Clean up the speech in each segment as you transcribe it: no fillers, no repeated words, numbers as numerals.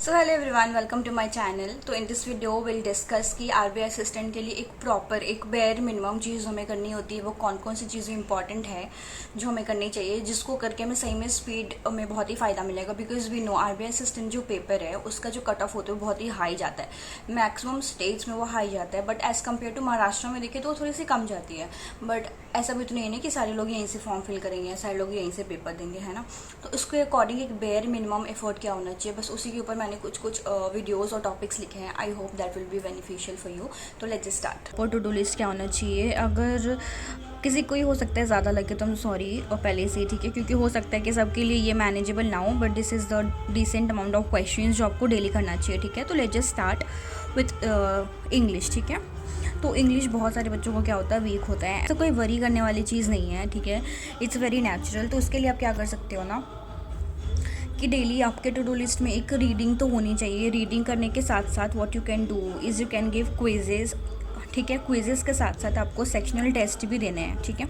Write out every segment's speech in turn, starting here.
So hello everyone, welcome to my channel. तो in this video will discuss कि RBI assistant के लिए एक बेयर मिनिमम चीज़ हमें करनी होती है। वो कौन कौन सी चीज़ें इंपॉर्टेंट है जो हमें करनी चाहिए, जिसको करके हमें सही में स्पीड में बहुत ही फ़ायदा मिलेगा। Because we know RBI assistant जो पेपर है उसका जो कट ऑफ होता है वो बहुत ही हाई जाता है। मैक्सिमम स्टेट्स में वो हाई जाता है, but as compare to Maharashtra में देखें तो वो थोड़ी सी कम जाती है। बट ऐसा भी तो नहीं है कि सारे लोग यहीं से फॉर्म फिल करेंगे, सारे लोग यहीं से पेपर देंगे, है ना। तो उसके अकॉर्डिंग एक बेयर मिनिमम एफर्ट क्या होना चाहिए, बस उसी के ऊपर मैंने कुछ वीडियोस और टॉपिक्स लिखे हैं। I hope that will be beneficial for you. तो लेट्स स्टार्ट। और टू डू लिस्ट क्या होना चाहिए, अगर किसी को ही हो सकता है ज़्यादा लगे तो हम सॉरी और पहले से ही, ठीक है, क्योंकि हो सकता है कि सबके लिए ये मैनेजेबल ना हो, but this is the decent amount of questions जो आपको डेली करना चाहिए, ठीक है। तो let's just start with English, ठीक है। तो इंग्लिश बहुत सारे बच्चों को क्या होता है, वीक होता है। तो कोई वरी करने वाली चीज़ नहीं है, ठीक है, इट्स वेरी नेचुरल। तो उसके लिए आप क्या कर सकते हो ना कि डेली आपके टू डू लिस्ट में एक रीडिंग तो होनी चाहिए। रीडिंग करने के साथ साथ what you can do is you can give quizzes, ठीक है। क्विजेज़ के साथ साथ आपको सेक्शनल टेस्ट भी देने हैं, ठीक है।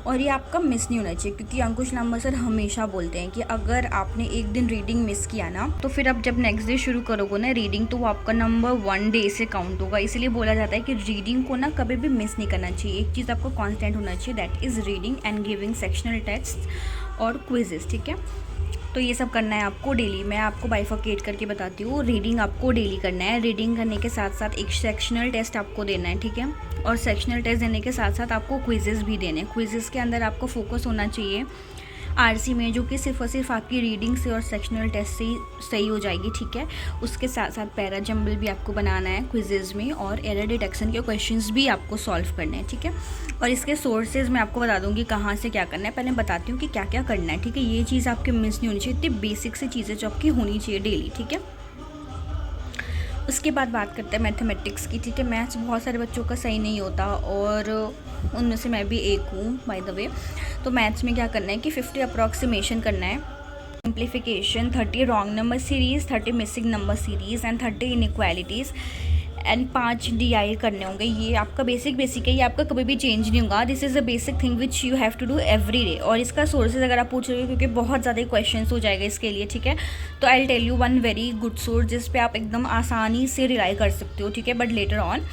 और ये आपका मिस नहीं होना चाहिए, क्योंकि अंकुश लांबा सर हमेशा बोलते हैं कि अगर आपने एक दिन रीडिंग मिस किया ना, तो फिर आप जब नेक्स्ट डे शुरू करोगे ना रीडिंग, तो वो आपका नंबर 1 डे से काउंट होगा। इसलिए बोला जाता है कि रीडिंग को ना कभी भी मिस नहीं करना चाहिए। एक चीज़ आपको कॉन्स्टेंट होना चाहिए, that is reading and giving sectional test और क्विजेज़, ठीक है। तो ये सब करना है आपको डेली। मैं आपको बाइफरकेट करके बताती हूँ। रीडिंग आपको डेली करना है, रीडिंग करने के साथ साथ एक सेक्शनल टेस्ट आपको देना है, ठीक है। और सेक्शनल टेस्ट देने के साथ साथ आपको क्विजेज़ भी देने हैं। क्विजेज़ के अंदर आपको फोकस होना चाहिए आरसी में, जो कि सिर्फ और सिर्फ आपकी रीडिंग से और सेक्शनल टेस्ट से ही सही हो जाएगी, ठीक है। उसके साथ साथ पैरा जंबल भी आपको बनाना है क्विजेज़ में, और एरर डिटेक्शन के क्वेश्चंस भी आपको सॉल्व करने हैं, ठीक है। और इसके सोर्सेज मैं आपको बता दूंगी कहाँ से क्या करना है। पहले बताती हूँ कि क्या क्या करना है, ठीक है। ये चीज़ आपके मिस नहीं होनी चाहिए। इतनी बेसिक सी चीज़ें जो आपकी होनी चाहिए डेली, ठीक है। उसके बाद बात करते हैं मैथमेटिक्स की, ठीक है। मैथ्स बहुत सारे बच्चों का सही नहीं होता और उनमें से मैं भी एक हूँ, बाय द वे। तो मैथ्स में क्या करना है कि 50 अप्रॉक्सीमेशन करना है, simplification, 30 wrong number series, 30 missing number series and 30 inequalities and 5 DI करने होंगे। ये आपका बेसिक है, ये आपका कभी भी चेंज नहीं होगा। This is a basic thing which you have to do every day. और इसका सोर्सेज अगर आप पूछ रहे हो, क्योंकि बहुत ज़्यादा क्वेश्चन हो जाएगा इसके लिए, ठीक है। तो I will tell you one very good source जिस पे आप एकदम आसानी से रिलाई कर सकते हो, ठीक है, बट लेटर ऑन।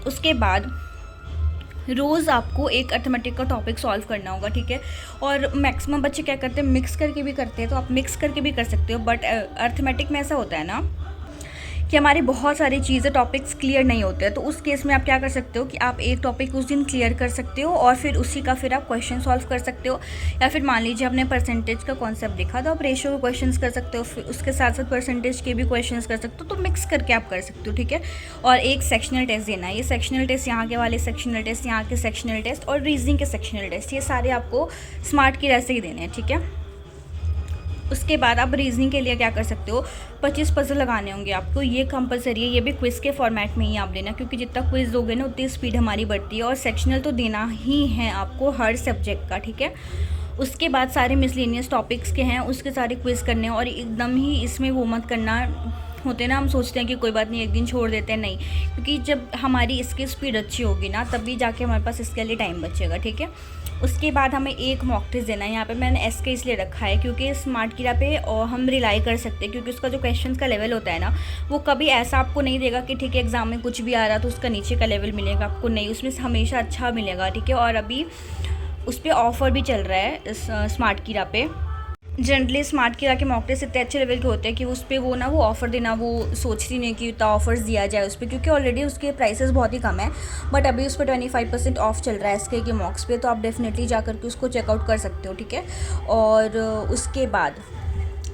उसके बाद रोज़ आपको एक अर्थमेटिक का टॉपिक सॉल्व करना होगा, ठीक है। और मैक्सिमम बच्चे क्या करते हैं, मिक्स करके भी करते हैं, तो आप मिक्स करके भी कर सकते हो। बट अर्थमेटिक में ऐसा होता है ना कि हमारी बहुत सारी चीज़ें टॉपिक्स क्लियर नहीं होते हैं। तो उस केस में आप क्या कर सकते हो कि आप एक टॉपिक उस दिन क्लियर कर सकते हो और फिर उसी का फिर आप क्वेश्चन सॉल्व कर सकते हो। या फिर मान लीजिए आपने परसेंटेज का कॉन्सेप्ट देखा तो आप रेशियो के क्वेश्चंस कर सकते हो, फिर उसके साथ साथ परसेंटेज के भी क्वेश्चंस कर सकते हो। तो मिक्स करके आप कर सकते हो, ठीक है। और एक सेक्शनल टेस्ट देना है। ये सेक्शनल टेस्ट, यहाँ के वाले सेक्शनल टेस्ट, यहाँ के सेक्शनल टेस्ट और रीजनिंग के सेक्शनल टेस्ट, ये सारे आपको स्मार्ट की तरह से ही देने हैं, ठीक है। उसके बाद आप रीजनिंग के लिए क्या कर सकते हो, 25 पजल लगाने होंगे आपको। ये कंपलसरी है, ये भी क्विज़ के फॉर्मेट में ही आप देना, क्योंकि जितना क्विज़ दोगे ना उतनी स्पीड हमारी बढ़ती है। और सेक्शनल तो देना ही है आपको हर सब्जेक्ट का, ठीक है। उसके बाद सारे मिसलेनियस टॉपिक्स के हैं उसके सारे क्विज़ करने हैं। और एकदम ही इसमें वो मत करना होते ना, हम सोचते हैं कि कोई बात नहीं एक दिन छोड़ देते हैं, नहीं, क्योंकि जब हमारी इसकी स्पीड अच्छी होगी ना तभी जाके हमारे पास इसके लिए टाइम बचेगा, ठीक है। उसके बाद हमें एक मॉक टेस्ट देना है। यहाँ पे मैंने SK इसलिए रखा है क्योंकि स्मार्ट किरा पे और हम रिलाई कर सकते हैं, क्योंकि उसका जो क्वेश्चन का लेवल होता है ना वो कभी ऐसा आपको नहीं देगा कि ठीक है एग्जाम में कुछ भी आ रहा तो उसका नीचे का लेवल मिलेगा आपको, नहीं, उसमें हमेशा अच्छा मिलेगा, ठीक है। और अभी उस पर ऑफ़र भी चल रहा है स्मार्ट किरा पे। जनरली स्मार्ट किरा के मॉक टेस्ट इतने अच्छे लेवल के होते हैं कि उस पर वो ऑफ़र देना वो सोचती नहीं कि इतना ऑफर्स दिया जाए उस पर, क्योंकि ऑलरेडी उसके प्राइसेस बहुत ही कम है। बट अभी उस पर 25% ऑफ चल रहा है SK के मॉक्स पे, तो आप डेफिनेटली जा करके उसको चेकआउट कर सकते हो, ठीक है। और उसके बाद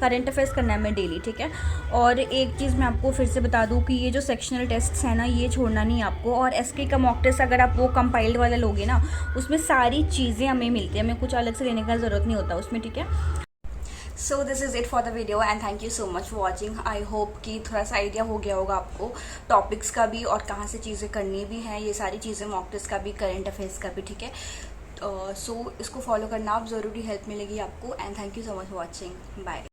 करंट अफेयर्स करना है हमें डेली, ठीक है। और एक चीज़ मैं आपको फिर से बता दूं कि ये जो सेक्शनल टेस्ट्स हैं ना ये छोड़ना नहीं आपको। और SK का मॉक टेस्ट अगर आप वो कंपाइल्ड वाला लोगे ना उसमें सारी चीज़ें हमें मिलती हैं, हमें कुछ अलग से लेने का ज़रूरत नहीं होता उसमें, ठीक है। So this is it for the video and thank you so much for watching. I hope कि थोड़ा सा आइडिया हो गया होगा आपको टॉपिक्स का भी और कहाँ से चीज़ें करनी भी हैं, ये सारी चीज़ें मॉक टेस्ट का भी, करंट अफेयर्स का भी, ठीक है। सो इसको फॉलो करना आप ज़रूरी हेल्प मिलेगी आपको and thank you so much for watching. Bye.